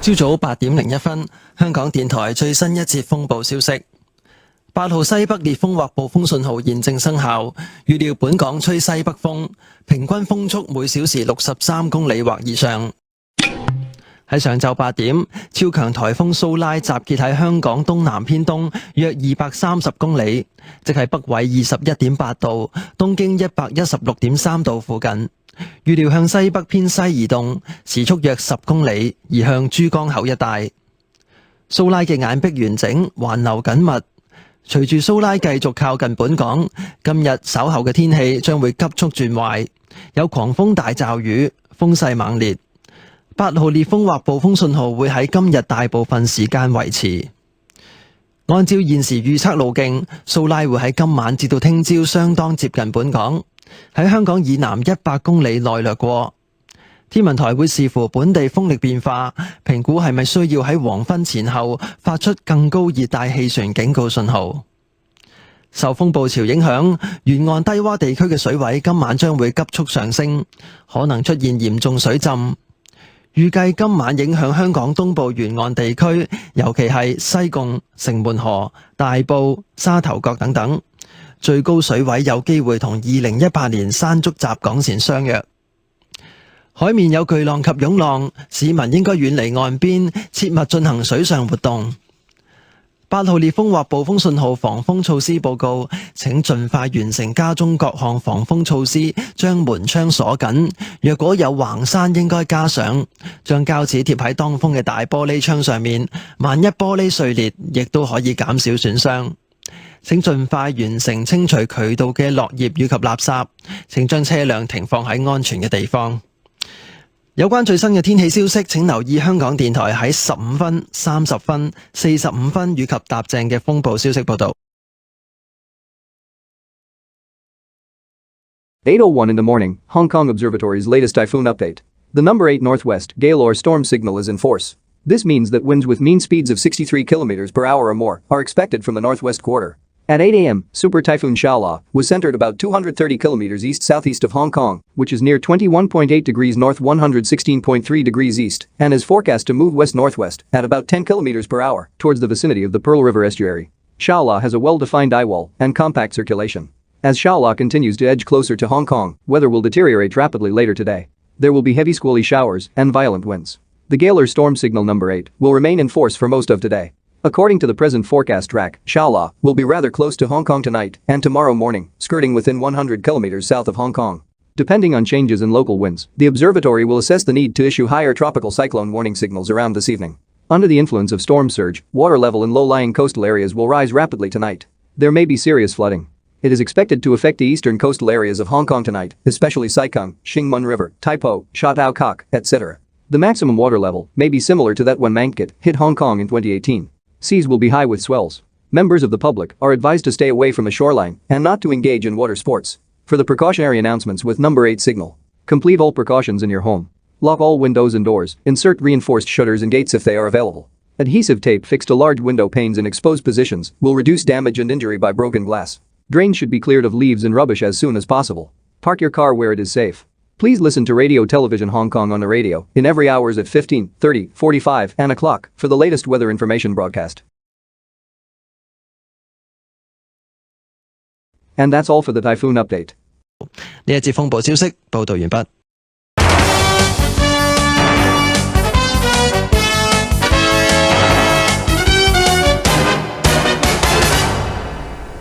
朝早8點01分，香港電台最新一節風暴消息。8號西北烈風或暴風信號現正生效，預料本港吹西北風，平均風速每小時63公里或以上。喺上晝8點，超強颱風蘇拉集結喺香港東南偏東約230公里，即係北緯21.8度、東經116.3度附近。預料向西北偏西移動，時速約10公里，移向珠江口一帶。蘇拉嘅眼壁完整，環流緊密。隨住蘇拉繼續靠近本港，今日稍後嘅天氣將會急速轉壞，有狂風大驟雨，風勢猛烈。8號烈風或暴風信號會喺今日大部分時間維持。按照現時預測路徑，蘇拉會喺今晚至到聽朝相當接近本港，喺香港以南100公里內掠過。天文台會視乎本地風力變化，評估係咪需要喺黃昏前後發出更高熱帶氣旋警告信號。受風暴潮影響，沿岸低洼地區嘅水位今晚將會急速上升，可能出現嚴重水浸。預計今晚影響香港東部沿岸地區，尤其係西貢、城門河、大埔、沙頭角等等，最高水位有機會同2018年山竹襲港前相若。海面有巨浪及湧浪，市民應該遠離岸邊，切勿進行水上活動。8號烈風或暴風信號防風措施報告，請盡快完成家中各項防風措施，將門窗鎖緊。若果有橫閂，應該加上，將膠紙貼喺當風嘅大玻璃窗上面，萬一玻璃碎裂，亦都可以減少損傷。請盡快完成清除渠道嘅落葉以及垃圾，請將車輛停放喺安全嘅地方。有關最新嘅天氣消息，請留意香港電台喺15分、30分、45分以及踏正嘅風暴消息報導。8:01 in the morning, Hong Kong Observatory's latest typhoon update. The number 8 northwest gale or storm signal is in force. This means that winds with mean speeds of 63 km per hour or more are expected from the northwest quarter. At 8 a.m., Super Typhoon Shaola was centered about 230 kilometers east-southeast of Hong Kong, which is near 21.8 degrees north 116.3 degrees east, and is forecast to move west-northwest at about 10 kilometers per hour towards the vicinity of the Pearl River estuary. Shaola has a well-defined eye wall and compact circulation. As Shaola continues to edge closer to Hong Kong, weather will deteriorate rapidly later today. There will be heavy squally showers and violent winds. The gale or storm signal number 8 will remain in force for most of today. According to the present forecast track, Shaola will be rather close to Hong Kong tonight and tomorrow morning, skirting within 100 kilometers south of Hong Kong. Depending on changes in local winds, the observatory will assess the need to issue higher tropical cyclone warning signals around this evening. Under the influence of storm surge, water level in low-lying coastal areas will rise rapidly tonight. There may be serious flooding. It is expected to affect the eastern coastal areas of Hong Kong tonight, especially Sai Kung, Shingmun River, Tai Po, Sha Tau Kok, etc. The maximum water level may be similar to that when Mangkut hit Hong Kong in 2018. Seas will be high with swells. Members of the public are advised to stay away from the shoreline and not to engage in water sports. For the precautionary announcements with number 8 signal, complete all precautions in your home. Lock all windows and doors, insert reinforced shutters and gates if they are available. Adhesive tape fixed to large window panes in exposed positions will reduce damage and injury by broken glass. Drains should be cleared of leaves and rubbish as soon as possible. Park your car where it is safe. Please listen to Radio Television Hong Kong on the radio in every hours at 15, 30, 45, and o'clock for the latest weather information broadcast. And that's all for the typhoon update. 呢一節風暴消息報導完畢。